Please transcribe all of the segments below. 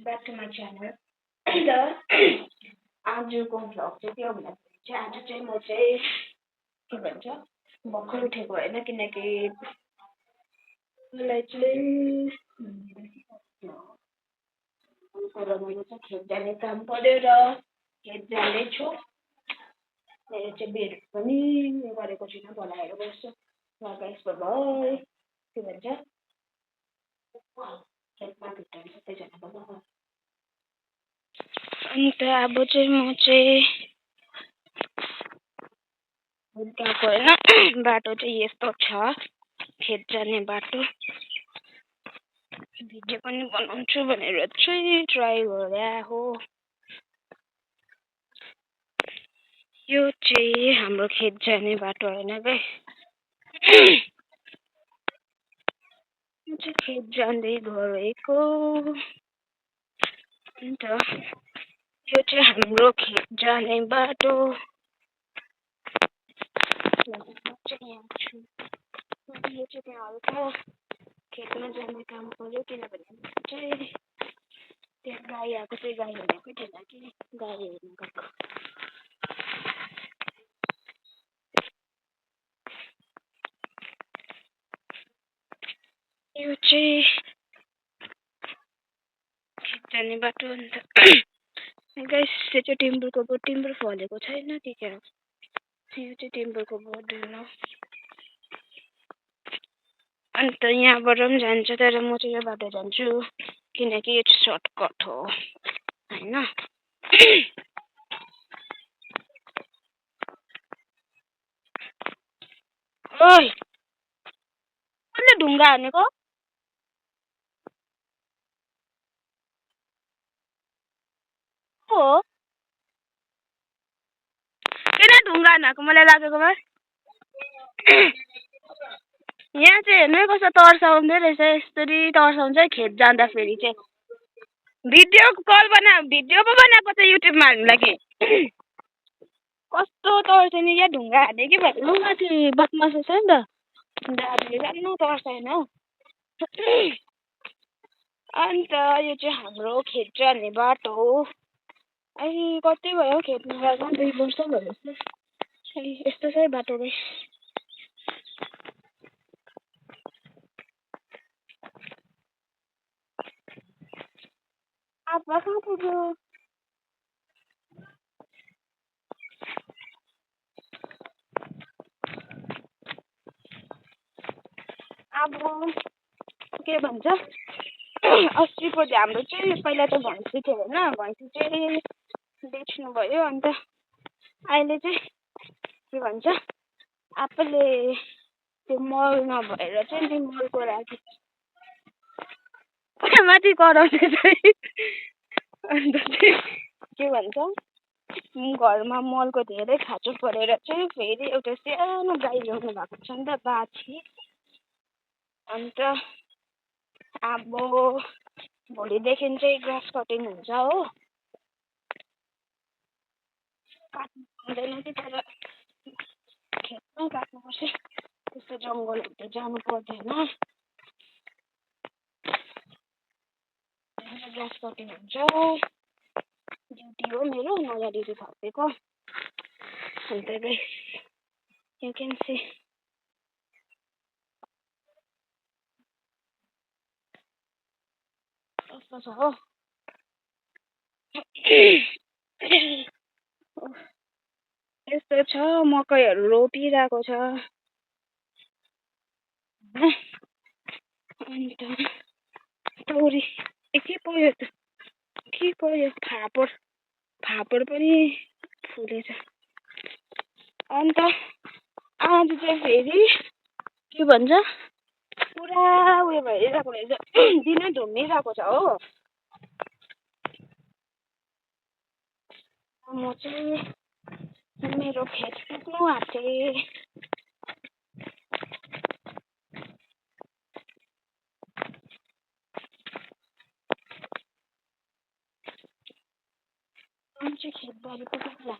Back to my channel. अन्त आजको vlog चाहिँ के हो भन्दाखेरि चाहिँ आज चाहिँ म चाहिँ के भन्छ भर्खर उठेको होइन, किनकि मलाई चाहिँ मैले चाहिँ खेत जाने काम पऱ्यो र खेत जाँदैछु। मेरो चाहिँ बेड पनि गरेको छुइनँ, बनाएर बस्छु लगाइसको भयो के भन्छ खेतमा भित्र सबैजना भयो। अन्त अब चाहिँ म चाहिँ गएको होइन, बाटो चाहिँ यस्तो छ खेत जाने बाटो। भिडियो पनि बनाउँछु भनेर चाहिँ ट्राई गरे हो। यो चाहिँ हाम्रो खेत जाने बाटो होइन गाइस। म चाहिँ खेत जाँदै गरेको। अन्त यो चाहिँ हाम्रो खेत जाने बाटो। यो चाहिँ त्यहाँ हल्का खेतमा जाने काम पऱ्यो, किनभने चाहिँ त्यहाँ गाई आएको चाहिँ गाई हेर्नेकै थिएन कि गाई हेर्नु गएको। यो चाहिँ खेत जाने बाटो। अन्त गाइस यो चाहिँ टिम्बरको बोट, टिम्बर फलेको छैन त्यतिखेर। यो चाहिँ टिम्बरको बोट हो। अन्त यहाँबाट पनि जान्छ, तर म चाहिँ यो बाटो जान्छु किनकि यो चाहिँ सर्टकट हो होइन। ओइ कसले ढुङ्गा हानेको? हो किन ढुङ्गा हानेको मलाई लागेको भए? यहाँ चाहिँ हेर्नु कस्तो तर्साउँदै रहेछ, यस्तरी तर्साउँछ खेत जाँदाखेरि चाहिँ। भिडियो कल भिडियो पो बनाएको छ युट्युबमा हाल्नु लागि। कस्तो तर्स्यो नि, यहाँ ढुङ्गा हाने कि भन्नु माथि बदमास छ नि त, दाजुले सानो तर्साएन। अन्त यो चाहिँ हाम्रो खेत जाने बाटो हो। अहिले कति भयो खेतमा गएको, 2 वर्ष भयो जस्तो। यस्तो छ बाटो रे। आप्पा कहाँ पुग्यो? अब के भन्छ अस्तिको हाम्रो चाहिँ पहिला त भैँसी थियो होइन, भैँसी चाहिँ बेच्नु भयो। अन्त अहिले चाहिँ के भन्छ आप्पाले त्यो मल नभएर चाहिँ त्यो मलको लागि माथि कराउँदै चाहिँ अन्त चाहिँ के भन्छ घरमा मलको धेरै खाँचो परेर चाहिँ फेरि एउटा सानो गाई ल्याउनु भएको छ नि त, बाछी। अन्त अब भोलिदेखि चाहिँ ग्रास कटिङ हुन्छ हो। काट्नु हुँदैन कि, तर खेतमै काट्नुपर्छ, त्यस्तो जङ्गलहरू त जानु पर्दैन। ग्रास कटिङ हुन्छ, ड्युटी हो मेरो, नयाँ ड्युटी थपेको। अन्त यु क्यान सी कस्तो छ हो। यस्तो छ, मकैहरू रोपिरहेको छ। अन्त तोरी के पऱ्यो त, के पऱ्यो फापर पनि फुलेछ। अन्त आज चाहिँ फेरि के भन्छ पुरा उयो भइरहेको रहेछ, दिनै धुम्मिरहेको छ हो। म चाहिँ मेरो खेत पुग्नु आँटे। खेतबारी पुग्नु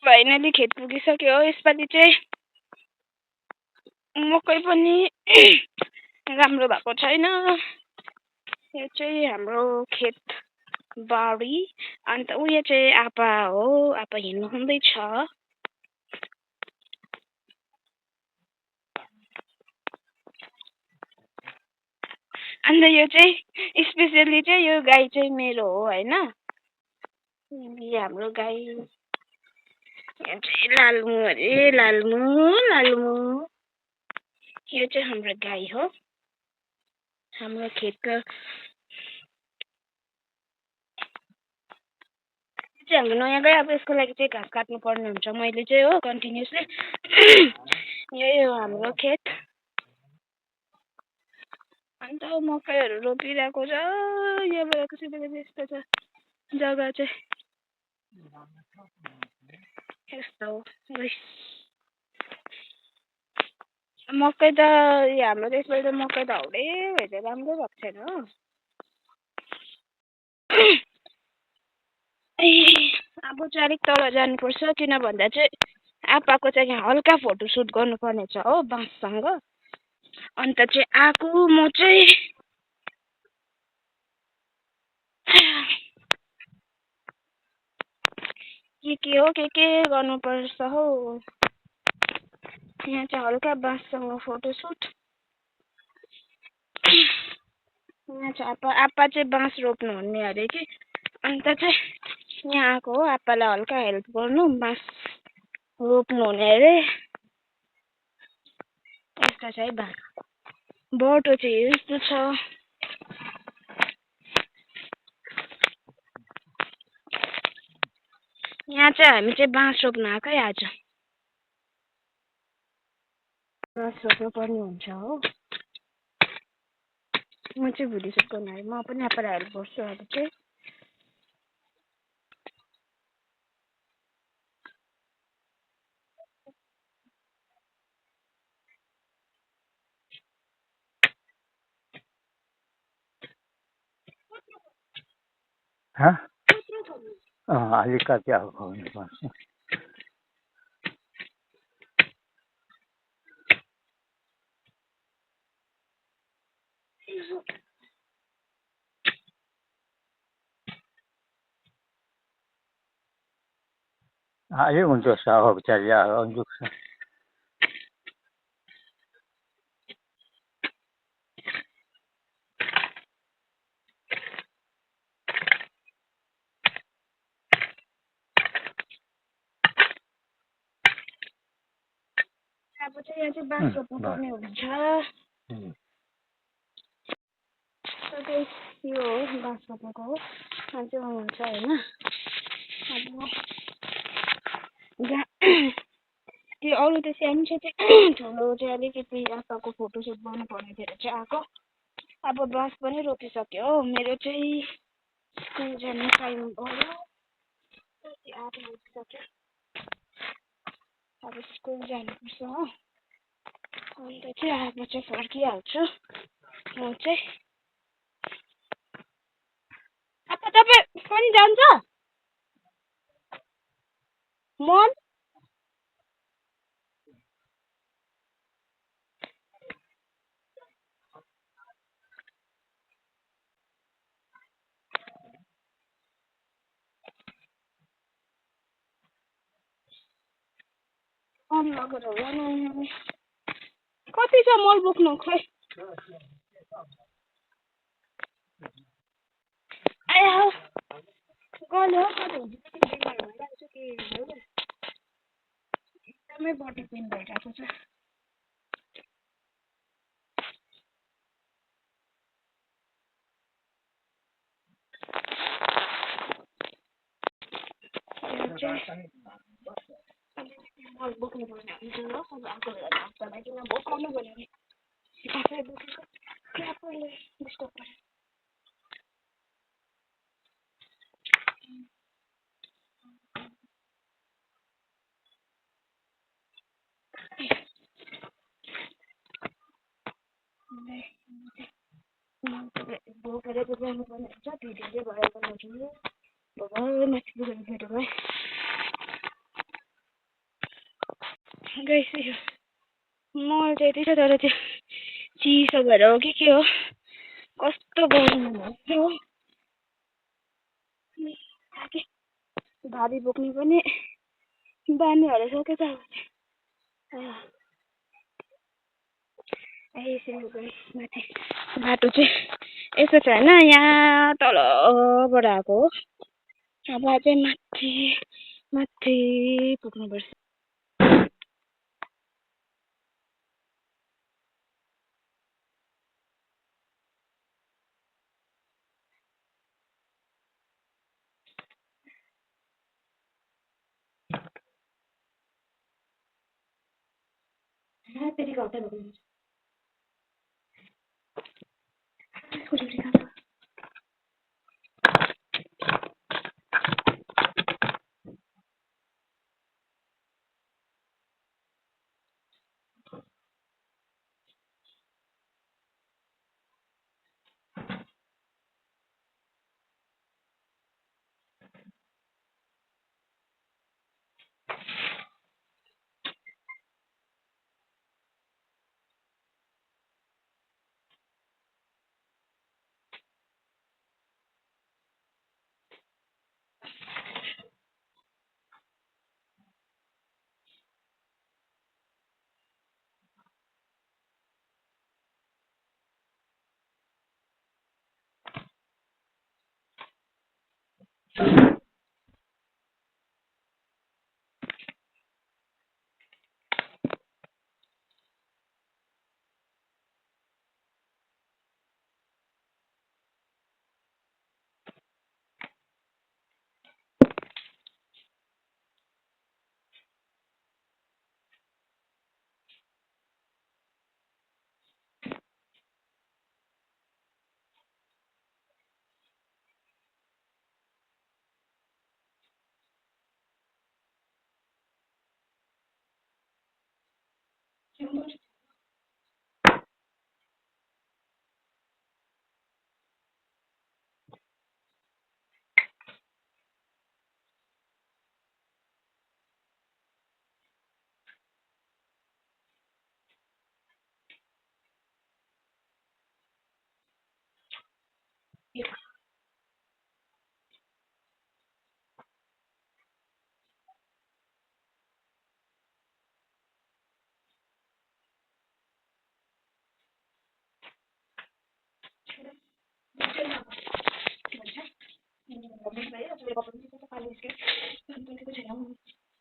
फाइनली खेत पुगिसक्यो। यसपालि चाहिँ मकै पनि राम्रो भएको छैन। यो चाहिँ हाम्रो खेत बारी अन्त उयो चाहिँ आपा हो आपा हिँड्नु हुँदैछ अन्त यो चाहिँ स्पेसली चाहिँ यो गाई चाहिँ मेरो हो होइन यो हाम्रो गाई यो चाहिँ लालमु अरे लालमु यो चाहिँ हाम्रो गाई हो हाम्रो खेतको चाहिँ हाम्रो नयाँ गाई अब यसको लागि चाहिँ घाँस काट्नु पर्ने हुन्छ मैले चाहिँ हो कन्टिन्युसली यही हो हाम्रो खेत अन्त मकैहरू रोपिरहेको छ यहाँबाट कसैबाट यस्तो छ जग्गा चाहिँ यस्तो मकै त हाम्रो त्यसबाट त मकै त हाउडे भएछ राम्रो भएको छैन हो अब चाहिँ अलिक तल जानुपर्छ किन भन्दा चाहिँ आपाको चाहिँ हल्का फोटोसुट गर्नुपर्ने छ हो बाँससँग अन्त चाहिँ आएको म चाहिँ के हो के गर्नुपर्छ हौ यहाँ चाहिँ हल्का बाँससँग फोटोसुट यहाँ चाहिँ आपा चाहिँ बाँस रोप्नु हुने अरे कि अन्त चाहिँ यहाँ आएको हो आप्पालाई हल्का हेल्प गर्नु बाँस रोप्नु हुने अरे यस्तो छ है बाटो चाहिँ यस्तो छ यहाँ चाहिँ हामी चाहिँ बाँस रोप्न आएकै आज बाँस रोप्नु पर्ने हुन्छ हो म चाहिँ भोलि सुट गर्नु आएँ म पनि आप्पालाई हेल्प गर्छु अब चाहिँ अलिकति अब खुवाउनुपर्छ आयो हुन्छ अब चाहिँ अन्जुक छ अब चाहिँ यहाँ चाहिँ बाँस रोप्नु पर्ने हुन्छ यो हो बाँस रोप्नुको हो चाहिँ हुन्छ होइन अब त्यो अरू त सानो चाहिँ ठुलो चाहिँ अलिकति आप्पाको फोटोसुट गर्नुपर्ने थियो चाहिँ आएको अब बाँस पनि रोपिसक्यो हो मेरो चाहिँ स्कुल जाने टाइम भयो 8 बजिसक्यो अब स्कुल जानुपर्छ हो अन्त चाहिँ अब चाहिँ फर्किहाल्छु म चाहिँ आप्पा तपाईँ पनि जान्छ मन लगेर होला न कति छ मल बोक्नु खै आया गल्यो कति हुन्छ बिमार भइरहेको छ के एकदमै बडी पेन भइरहेको छ मल बोक्नु पर्ने हुन्छ ल अब आएको बेला हप्तालाई किन बोकाउनु भन्यो भने आफै बोकेको आफैले डिस्टर्ब गर्यो बोकेर चाहिँ जानुपर्ने हुन्छ भिडियो चाहिँ भएर नजानु भगवान् माथि पुगेर भेटौँ है गइसक्यो मल चाहिँ यति छ तर त्यो चिसो भएर हो कि के हो कस्तो गरम भयो थाके भारी बोक्ने पनि बानी हराइसक्यो त सिलगढी माथि बाटो चाहिँ यस्तो छ होइन यहाँ तलबाट आएको हो अब चाहिँ माथि माथि पुग्नुपर्छ फेरि घाउटा भएको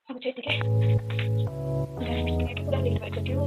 अब चाहिँ यतिकै 10 मिनट पुरा लेट भइसक्यो